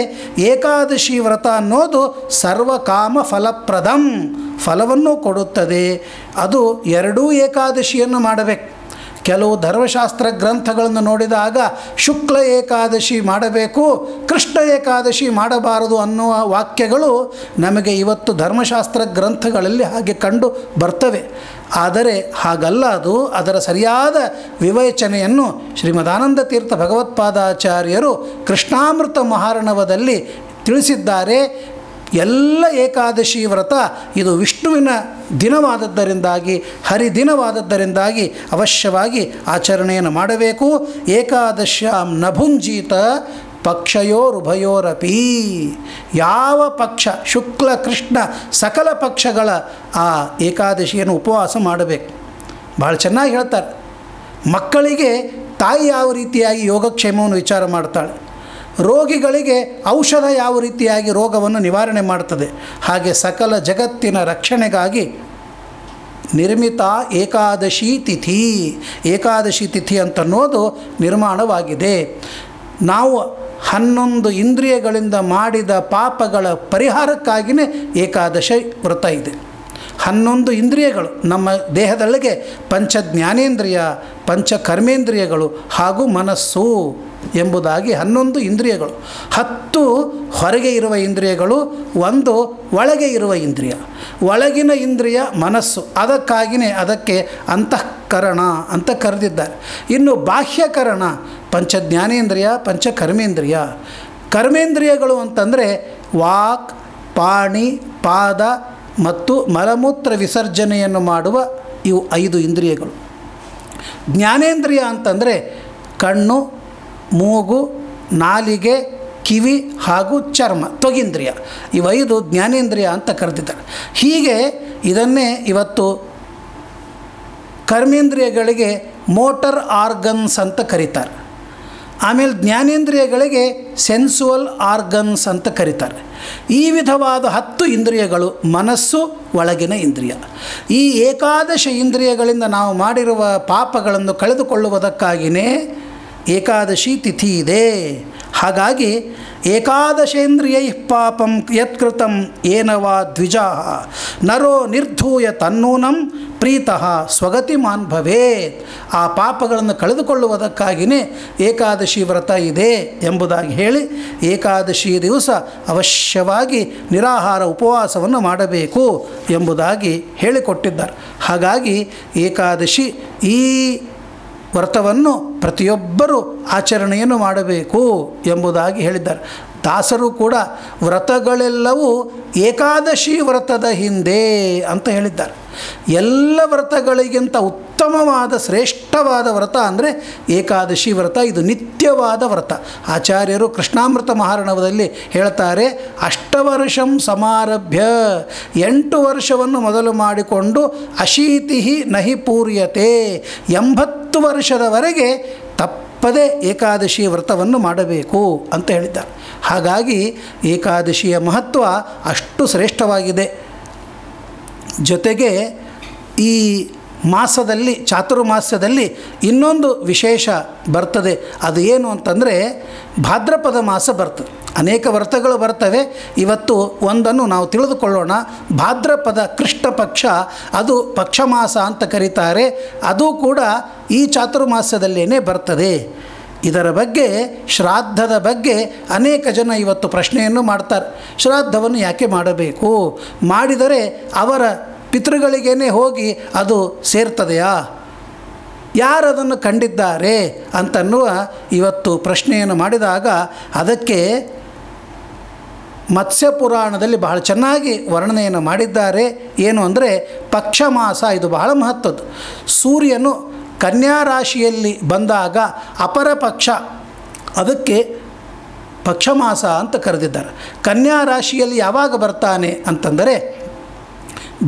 ಏಕಾದಶಿ ವ್ರತ ಅನ್ನೋದು ಸರ್ವಕಾಮ ಫಲಪ್ರದಂ, ಫಲವನ್ನು ಕೊಡುತ್ತದೆ. ಅದು ಎರಡೂ ಏಕಾದಶಿಯನ್ನು ಮಾಡಬೇಕು. ಕೆಲವು ಧರ್ಮಶಾಸ್ತ್ರ ಗ್ರಂಥಗಳನ್ನು ನೋಡಿದಾಗ ಶುಕ್ಲ ಏಕಾದಶಿ ಮಾಡಬೇಕು, ಕೃಷ್ಣ ಏಕಾದಶಿ ಮಾಡಬಾರದು ಅನ್ನುವ ವಾಕ್ಯಗಳು ನಮಗೆ ಇವತ್ತು ಧರ್ಮಶಾಸ್ತ್ರ ಗ್ರಂಥಗಳಲ್ಲಿ ಹಾಗೆ ಕಂಡು ಬರ್ತವೆ. ಆದರೆ ಹಾಗಲ್ಲ. ಅದು ಅದರ ಸರಿಯಾದ ವಿವೇಚನೆಯನ್ನು ಶ್ರೀಮದಾನಂದ ತೀರ್ಥ ಭಗವತ್ಪಾದಾಚಾರ್ಯರು ಕೃಷ್ಣಾಮೃತ ಮಹಾರ್ಣವದಲ್ಲಿ ತಿಳಿಸಿದ್ದಾರೆ. ಎಲ್ಲ ಏಕಾದಶಿ ವ್ರತ ಇದು ವಿಷ್ಣುವಿನ ದಿನವಾದದ್ದರಿಂದಾಗಿ, ಹರಿದಿನವಾದದ್ದರಿಂದಾಗಿ ಅವಶ್ಯವಾಗಿ ಆಚರಣೆಯನ್ನು ಮಾಡಬೇಕು. ಏಕಾದಶ್ಯಾಂ ನಭುಂಜೀತ ಪಕ್ಷಯೋರುಭಯೋರಪಿ. ಯಾವ ಪಕ್ಷ, ಶುಕ್ಲ ಕೃಷ್ಣ ಸಕಲ ಪಕ್ಷಗಳ ಆ ಏಕಾದಶಿಯನ್ನು ಉಪವಾಸ ಮಾಡಬೇಕು. ಭಾಳ ಚೆನ್ನಾಗಿ ಹೇಳ್ತಾರೆ. ಮಕ್ಕಳಿಗೆ ತಾಯಿ ಯಾವ ರೀತಿಯಾಗಿ ಯೋಗಕ್ಷೇಮವನ್ನು ವಿಚಾರ ಮಾಡ್ತಾಳೆ, ರೋಗಿಗಳಿಗೆ ಔಷಧ ಯಾವ ರೀತಿಯಾಗಿ ರೋಗವನ್ನು ನಿವಾರಣೆ ಮಾಡ್ತದೆ, ಹಾಗೆ ಸಕಲ ಜಗತ್ತಿನ ರಕ್ಷಣೆಗಾಗಿ ನಿರ್ಮಿತ ಏಕಾದಶಿ ತಿಥಿ. ಏಕಾದಶಿ ತಿಥಿ ಅಂತನ್ನೋದು ನಿರ್ಮಾಣವಾಗಿದೆ. ನಾವು 11 ಇಂದ್ರಿಯಗಳಿಂದ ಮಾಡಿದ ಪಾಪಗಳ ಪರಿಹಾರಕ್ಕಾಗಿಯೇ ಏಕಾದಶಿ ವ್ರತ ಇದೆ. 11 ಇಂದ್ರಿಯಗಳು ನಮ್ಮ ದೇಹದೊಳಗೆ ಪಂಚ ಜ್ಞಾನೇಂದ್ರಿಯ, ಪಂಚ ಕರ್ಮೇಂದ್ರಿಯಗಳು ಹಾಗೂ ಮನಸ್ಸು ಎಂಬುದಾಗಿ 11 ಇಂದ್ರಿಯಗಳು. 10 ಹೊರಗೆ ಇರುವ ಇಂದ್ರಿಯಗಳು, 1 ಒಳಗೆ ಇರುವ ಇಂದ್ರಿಯ. ಒಳಗಿನ ಇಂದ್ರಿಯ ಮನಸ್ಸು. ಅದಕ್ಕಾಗಿಯೇ ಅದಕ್ಕೆ ಅಂತಃಕರಣ ಅಂತ ಕರೆದಿದ್ದಾರೆ. ಇನ್ನು ಬಾಹ್ಯಕರಣ ಪಂಚ ಜ್ಞಾನೇಂದ್ರಿಯ, ಪಂಚ ಕರ್ಮೇಂದ್ರಿಯ. ಕರ್ಮೇಂದ್ರಿಯಗಳು ಅಂತಂದರೆ ವಾಕ್, ಪಾಣಿ, ಪಾದ ಮತ್ತು ಮಲಮೂತ್ರ ವಿಸರ್ಜನೆಯನ್ನು ಮಾಡುವ ಇವು 5 ಇಂದ್ರಿಯಗಳು. ಜ್ಞಾನೇಂದ್ರಿಯ ಅಂತಂದರೆ ಕಣ್ಣು, ಮೂಗು, ನಾಲಿಗೆ, ಕಿವಿ ಹಾಗೂ ಚರ್ಮ, ತ್ವಗೀಂದ್ರಿಯ. ಇವು 5 ಜ್ಞಾನೇಂದ್ರಿಯ ಅಂತ ಕರೆದಿದ್ದಾರೆ. ಹೀಗೆ ಇದನ್ನೇ ಇವತ್ತು ಕರ್ಮೇಂದ್ರಿಯಗಳಿಗೆ ಮೋಟರ್ ಆರ್ಗನ್ಸ್ ಅಂತ ಕರೀತಾರೆ. ಆಮೇಲೆ ಜ್ಞಾನೇಂದ್ರಿಯಗಳಿಗೆ ಸೆನ್ಸುವಲ್ ಆರ್ಗನ್ಸ್ ಅಂತ ಕರೀತಾರೆ. ಈ ವಿಧವಾದ 10 ಇಂದ್ರಿಯಗಳು ಮನಸ್ಸು, ಒಳಗಿನ ಇಂದ್ರಿಯ. ಈ ಏಕಾದಶ ಇಂದ್ರಿಯಗಳಿಂದ ನಾವು ಮಾಡಿರುವ ಪಾಪಗಳನ್ನು ಕಳೆದುಕೊಳ್ಳುವುದಕ್ಕಾಗಿಯೇ ಏಕಾದಶಿ ತಿಥಿ ಇದೆ. ಹಾಗಾಗಿ ಏಕಾದಶೇಂದ್ರಿಯೈ ಪಾಪಂ ಯತ್ಕೃತಂ ಏನವಾ ದ್ವಿಜಾ ನರೋ ನಿರ್ಧೂಯ ತನ್ನೂನಂ ಪ್ರೀತಃ ಸ್ವಗತಿಮಾನ್ ಭವೇತ್. ಆ ಪಾಪಗಳನ್ನು ಕಳೆದುಕೊಳ್ಳುವುದಕ್ಕಾಗಿಯೇ ಏಕಾದಶಿ ವ್ರತ ಇದೆ ಎಂಬುದಾಗಿ ಹೇಳಿ ಏಕಾದಶಿ ದಿವಸ ಅವಶ್ಯವಾಗಿ ನಿರಾಹಾರ ಉಪವಾಸವನ್ನು ಮಾಡಬೇಕು ಎಂಬುದಾಗಿ ಹೇಳಿಕೊಟ್ಟಿದ್ದಾರೆ. ಹಾಗಾಗಿ ಏಕಾದಶಿ ಈ ವ್ರತವನ್ನು ಪ್ರತಿಯೊಬ್ಬರೂ ಆಚರಣೆಯನ್ನು ಮಾಡಬೇಕು ಎಂಬುದಾಗಿ ಹೇಳಿದ್ದಾರೆ. ದಾಸರು ಕೂಡ ವ್ರತಗಳೆಲ್ಲವೂ ಏಕಾದಶಿ ವ್ರತದ ಹಿಂದೆ ಅಂತ ಹೇಳಿದ್ದಾರೆ. ಎಲ್ಲ ವ್ರತಗಳಿಗಿಂತ ಉತ್ತಮವಾದ ಶ್ರೇಷ್ಠವಾದ ವ್ರತ ಅಂದರೆ ಏಕಾದಶಿ ವ್ರತ. ಇದು ನಿತ್ಯವಾದ ವ್ರತ. ಆಚಾರ್ಯರು ಕೃಷ್ಣಾಮೃತ ಮಹಾರ್ಣವದಲ್ಲಿ ಹೇಳ್ತಾರೆ, ಅಷ್ಟವರ್ಷಂ ಸಮಾರಭ್ಯ, 8 ವರ್ಷವನ್ನು ಮೊದಲು ಮಾಡಿಕೊಂಡು ಅಶೀತಿ ನಹಿ ಪೂರ್ಯತೆ, 80 ವರ್ಷದವರೆಗೆ ತಪ್ಪದೇ ಏಕಾದಶಿ ವ್ರತವನ್ನು ಮಾಡಬೇಕು ಅಂತ ಹೇಳಿದ್ದಾರೆ. ಹಾಗಾಗಿ ಏಕಾದಶಿಯ ಮಹತ್ವ ಅಷ್ಟು ಶ್ರೇಷ್ಠವಾಗಿದೆ. ಜೊತೆಗೆ ಈ ಮಾಸದಲ್ಲಿ, ಚಾತುರ್ಮಾಸ್ಯದಲ್ಲಿ ಇನ್ನೊಂದು ವಿಶೇಷ ಬರ್ತದೆ. ಅದು ಏನು ಅಂತಂದರೆ ಭಾದ್ರಪದ ಮಾಸ ಬರ್ತದೆ. ಅನೇಕ ವ್ರತಗಳು ಬರ್ತವೆ. ಇವತ್ತು ಒಂದನ್ನು ನಾವು ತಿಳಿದುಕೊಳ್ಳೋಣ. ಭಾದ್ರಪದ ಕೃಷ್ಣ ಪಕ್ಷ, ಅದು ಪಕ್ಷಮಾಸ ಅಂತ ಕರೀತಾರೆ. ಅದು ಕೂಡ ಈ ಚಾತುರ್ಮಾಸ್ಯದಲ್ಲೇ ಬರ್ತದೆ. ಇದರ ಬಗ್ಗೆ, ಶ್ರಾದ್ದದ ಬಗ್ಗೆ ಅನೇಕ ಜನ ಇವತ್ತು ಪ್ರಶ್ನೆಯನ್ನು ಮಾಡ್ತಾರೆ. ಶ್ರಾದ್ದವನ್ನು ಯಾಕೆ ಮಾಡಬೇಕು? ಮಾಡಿದರೆ ಅವರ ಪಿತೃಗಳಿಗೇನೆ ಹೋಗಿ ಅದು ಸೇರ್ತದೆಯಾ? ಯಾರದನ್ನು ಕಂಡಿದ್ದಾರೆ ಅಂತನ್ನುವ ಇವತ್ತು ಪ್ರಶ್ನೆಯನ್ನು ಮಾಡಿದಾಗ ಅದಕ್ಕೆ ಮತ್ಸ್ಯ ಪುರಾಣದಲ್ಲಿ ಬಹಳ ಚೆನ್ನಾಗಿ ವರ್ಣನೆಯನ್ನು ಮಾಡಿದ್ದಾರೆ. ಏನು ಅಂದರೆ ಪಕ್ಷಮಾಸ ಇದು ಬಹಳ ಮಹತ್ವದ್ದು. ಸೂರ್ಯನು ಕನ್ಯಾ ರಾಶಿಯಲ್ಲಿ ಬಂದಾಗ ಅಪರ ಪಕ್ಷ, ಅದಕ್ಕೆ ಪಕ್ಷಮಾಸ ಅಂತ ಕರೆದಿದ್ದಾರೆ. ಕನ್ಯಾ ರಾಶಿಯಲ್ಲಿ ಯಾವಾಗ ಬರ್ತಾನೆ ಅಂತಂದರೆ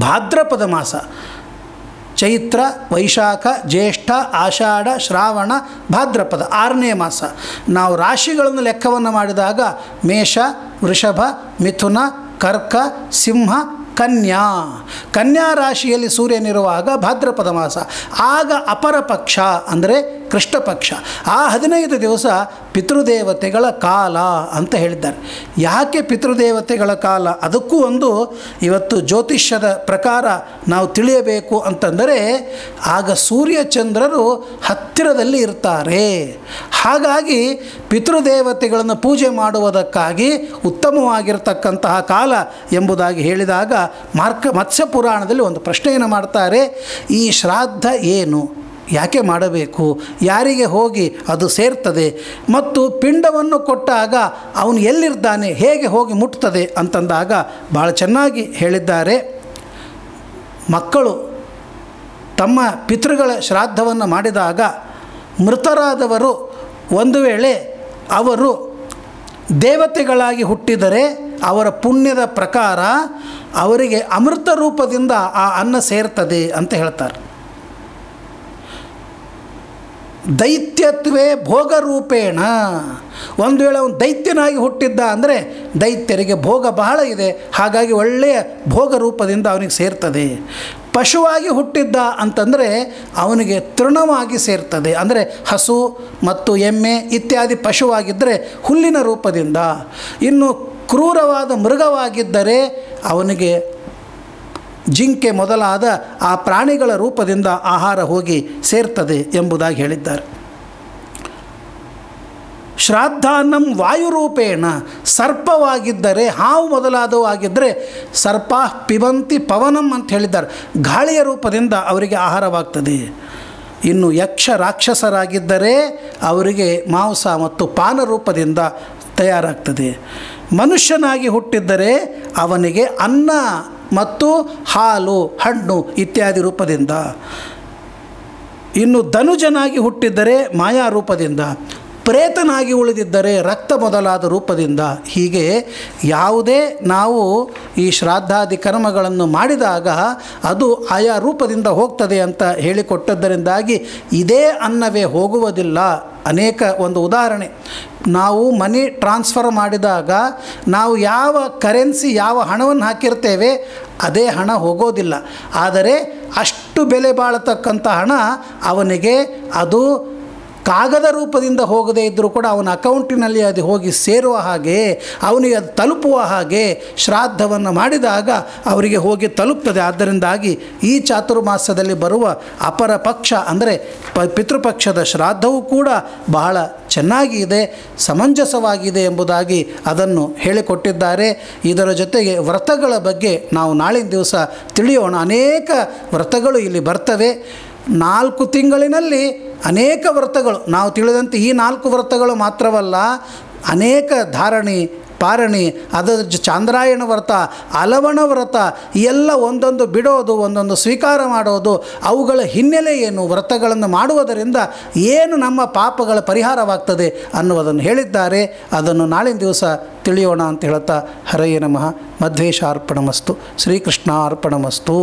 ಭಾದ್ರಪದ ಮಾಸ. ಚೈತ್ರ, ವೈಶಾಖ, ಜ್ಯೇಷ್ಠ, ಆಷಾಢ, ಶ್ರಾವಣ, ಭಾದ್ರಪದ 6ನೇ ಮಾಸ. ನಾವು ರಾಶಿಗಳನ್ನು ಲೆಕ್ಕವನ್ನು ಮಾಡಿದಾಗ ಮೇಷ, ವೃಷಭ, ಮಿಥುನ, ಕರ್ಕ, ಸಿಂಹ, ಕನ್ಯಾ. ಕನ್ಯಾ ರಾಶಿಯಲ್ಲಿ ಸೂರ್ಯನಿರುವಾಗ ಭಾದ್ರಪದ ಮಾಸ. ಆಗ ಅಪರ ಪಕ್ಷ ಅಂದರೆ ಕೃಷ್ಣ ಪಕ್ಷ. ಆ 15 ದಿವಸ ಪಿತೃದೇವತೆಗಳ ಕಾಲ ಅಂತ ಹೇಳಿದ್ದಾರೆ. ಯಾಕೆ ಪಿತೃದೇವತೆಗಳ ಕಾಲ? ಅದಕ್ಕೂ ಒಂದು ಇವತ್ತು ಜ್ಯೋತಿಷ್ಯದ ಪ್ರಕಾರ ನಾವು ತಿಳಿಯಬೇಕು ಅಂತಂದರೆ ಆಗ ಸೂರ್ಯಚಂದ್ರರು ಹತ್ತಿರದಲ್ಲಿ ಇರ್ತಾರೆ. ಹಾಗಾಗಿ ಪಿತೃದೇವತೆಗಳನ್ನು ಪೂಜೆ ಮಾಡುವುದಕ್ಕಾಗಿ ಉತ್ತಮವಾಗಿರತಕ್ಕಂತಹ ಕಾಲ ಎಂಬುದಾಗಿ ಹೇಳಿದಾಗ ಮತ್ಸ್ಯ ಪುರಾಣದಲ್ಲಿ ಒಂದು ಪ್ರಶ್ನೆಯನ್ನು ಮಾಡ್ತಾರೆ. ಈ ಶ್ರಾದ್ದ ಏನು? ಯಾಕೆ ಮಾಡಬೇಕು? ಯಾರಿಗೆ ಹೋಗಿ ಅದು ಸೇರ್ತದೆ? ಮತ್ತು ಪಿಂಡವನ್ನು ಕೊಟ್ಟಾಗ ಅವನು ಎಲ್ಲಿರ್ತಾನೆ, ಹೇಗೆ ಹೋಗಿ ಮುಟ್ತದೆ ಅಂತಂದಾಗ ಭಾಳ ಚೆನ್ನಾಗಿ ಹೇಳಿದ್ದಾರೆ. ಮಕ್ಕಳು ತಮ್ಮ ಪಿತೃಗಳ ಶ್ರಾದ್ದವನ್ನು ಮಾಡಿದಾಗ ಮೃತರಾದವರು ಒಂದು ವೇಳೆ ಅವರು ದೇವತೆಗಳಾಗಿ ಹುಟ್ಟಿದರೆ ಅವರ ಪುಣ್ಯದ ಪ್ರಕಾರ ಅವರಿಗೆ ಅಮೃತ ರೂಪದಿಂದ ಆ ಅನ್ನ ಸೇರ್ತದೆ ಅಂತ ಹೇಳ್ತಾರೆ. ದೈತ್ಯತ್ವೇ ಭೋಗರೂಪೇಣ, ಒಂದು ವೇಳೆ ಅವನು ದೈತ್ಯನಾಗಿ ಹುಟ್ಟಿದ್ದ ಅಂದರೆ ದೈತ್ಯರಿಗೆ ಭೋಗ ಬಹಳ ಇದೆ, ಹಾಗಾಗಿ ಒಳ್ಳೆಯ ಭೋಗ ರೂಪದಿಂದ ಅವನಿಗೆ ಸೇರ್ತದೆ. ಪಶುವಾಗಿ ಹುಟ್ಟಿದ್ದ ಅಂತಂದರೆ ಅವನಿಗೆ ತೃಣವಾಗಿ ಸೇರ್ತದೆ, ಅಂದರೆ ಹಸು ಮತ್ತು ಎಮ್ಮೆ ಇತ್ಯಾದಿ ಪಶುವಾಗಿದ್ದರೆ ಹುಲ್ಲಿನ ರೂಪದಿಂದ. ಇನ್ನು ಕ್ರೂರವಾದ ಮೃಗವಾಗಿದ್ದರೆ ಅವನಿಗೆ ಜಿಂಕೆ ಮೊದಲಾದ ಆ ಪ್ರಾಣಿಗಳ ರೂಪದಿಂದ ಆಹಾರ ಹೋಗಿ ಸೇರ್ತದೆ ಎಂಬುದಾಗಿ ಹೇಳಿದ್ದಾರೆ. ಶ್ರಾದ್ದಾನ್ನಂ ವಾಯುರೂಪೇಣ, ಸರ್ಪವಾಗಿದ್ದರೆ, ಹಾವು ಮೊದಲಾದವು ಆಗಿದ್ದರೆ ಸರ್ಪ ಪಿಬಂತಿ ಪವನಂ ಅಂತ ಹೇಳಿದ್ದಾರೆ, ಗಾಳಿಯ ರೂಪದಿಂದ ಅವರಿಗೆ ಆಹಾರವಾಗ್ತದೆ. ಇನ್ನು ಯಕ್ಷ ರಾಕ್ಷಸರಾಗಿದ್ದರೆ ಅವರಿಗೆ ಮಾಂಸ ಮತ್ತು ಪಾನ ರೂಪದಿಂದ ತಯಾರಾಗ್ತದೆ. ಮನುಷ್ಯನಾಗಿ ಹುಟ್ಟಿದ್ದರೆ ಅವನಿಗೆ ಅನ್ನ ಮತ್ತು ಹಾಲು, ಹಣ್ಣು ಇತ್ಯಾದಿ ರೂಪದಿಂದ. ಇನ್ನು ಧನುಜನಾಗಿ ಹುಟ್ಟಿದ್ದರೆ ಮಾಯಾ ರೂಪದಿಂದ, ಪ್ರೇತನಾಗಿ ಉಳಿದಿದ್ದರೆ ರಕ್ತ ಮೊದಲಾದ ರೂಪದಿಂದ. ಹೀಗೆ ಯಾವುದೇ ನಾವು ಈ ಶ್ರಾದ್ದಾದಿ ಕರ್ಮಗಳನ್ನು ಮಾಡಿದಾಗ ಅದು ಆಯಾ ರೂಪದಿಂದ ಹೋಗ್ತದೆ ಅಂತ ಹೇಳಿಕೊಟ್ಟದ್ದರಿಂದಾಗಿ ಇದೇ ಅನ್ನವೇ ಹೋಗುವುದಿಲ್ಲ. ಅನೇಕ ಒಂದು ಉದಾಹರಣೆ, ನಾವು ಮನಿ ಟ್ರಾನ್ಸ್ಫರ್ ಮಾಡಿದಾಗ ನಾವು ಯಾವ ಕರೆನ್ಸಿ, ಯಾವ ಹಣವನ್ನು ಹಾಕಿರ್ತೇವೆ ಅದೇ ಹಣ ಹೋಗೋದಿಲ್ಲ. ಆದರೆ ಅಷ್ಟು ಬೆಲೆ ಬಾಳತಕ್ಕಂಥ ಹಣ ಅವನಿಗೆ ಅದು ಕಾಗದ ರೂಪದಿಂದ ಹೋಗದೇ ಇದ್ದರೂ ಕೂಡ ಅವನ ಅಕೌಂಟಿನಲ್ಲಿ ಅದು ಹೋಗಿ ಸೇರುವ ಹಾಗೆ, ಅವನಿಗೆ ಅದು ತಲುಪುವ ಹಾಗೆ ಶ್ರಾದ್ದವನ್ನು ಮಾಡಿದಾಗ ಅವರಿಗೆ ಹೋಗಿ ತಲುಪ್ತದೆ. ಆದ್ದರಿಂದಾಗಿ ಈ ಚಾತುರ್ಮಾಸದಲ್ಲಿ ಬರುವ ಅಪರ ಪಕ್ಷ ಅಂದರೆ ಪಿತೃಪಕ್ಷದ ಶ್ರಾದ್ದವೂ ಕೂಡ ಬಹಳ ಚೆನ್ನಾಗಿ ಇದೆ, ಸಮಂಜಸವಾಗಿದೆ ಎಂಬುದಾಗಿ ಅದನ್ನು ಹೇಳಿಕೊಟ್ಟಿದ್ದಾರೆ. ಇದರ ಜೊತೆಗೆ ವ್ರತಗಳ ಬಗ್ಗೆ ನಾವು ನಾಳಿನ ದಿವಸ ತಿಳಿಯೋಣ. ಅನೇಕ ವ್ರತಗಳು ಇಲ್ಲಿ ಬರ್ತವೆ. 4 ತಿಂಗಳಿನಲ್ಲಿ ಅನೇಕ ವ್ರತಗಳು, ನಾವು ತಿಳಿದಂತೆ ಈ 4 ವ್ರತಗಳು ಮಾತ್ರವಲ್ಲ, ಅನೇಕ ಧಾರಣಿ, ಪಾರಣಿ, ಅದರ ಚಾಂದ್ರಾಯಣ ವ್ರತ, ಅಲವಣ ವ್ರತ, ಎಲ್ಲ ಒಂದೊಂದು ಬಿಡೋದು, ಒಂದೊಂದು ಸ್ವೀಕಾರ ಮಾಡೋದು, ಅವುಗಳ ಹಿನ್ನೆಲೆ ಏನು, ವ್ರತಗಳನ್ನು ಮಾಡುವುದರಿಂದ ಏನು ನಮ್ಮ ಪಾಪಗಳ ಪರಿಹಾರವಾಗ್ತದೆ ಅನ್ನುವುದನ್ನು ಹೇಳಿದ್ದಾರೆ. ಅದನ್ನು ನಾಳಿನ ದಿವಸ ತಿಳಿಯೋಣ ಅಂತ ಹೇಳ್ತಾ, ಹರಯೇ ನಮಃ. ಮಧ್ವೇಶಾರ್ಪಣಮಸ್ತು. ಶ್ರೀಕೃಷ್ಣಾರ್ಪಣಮಸ್ತು.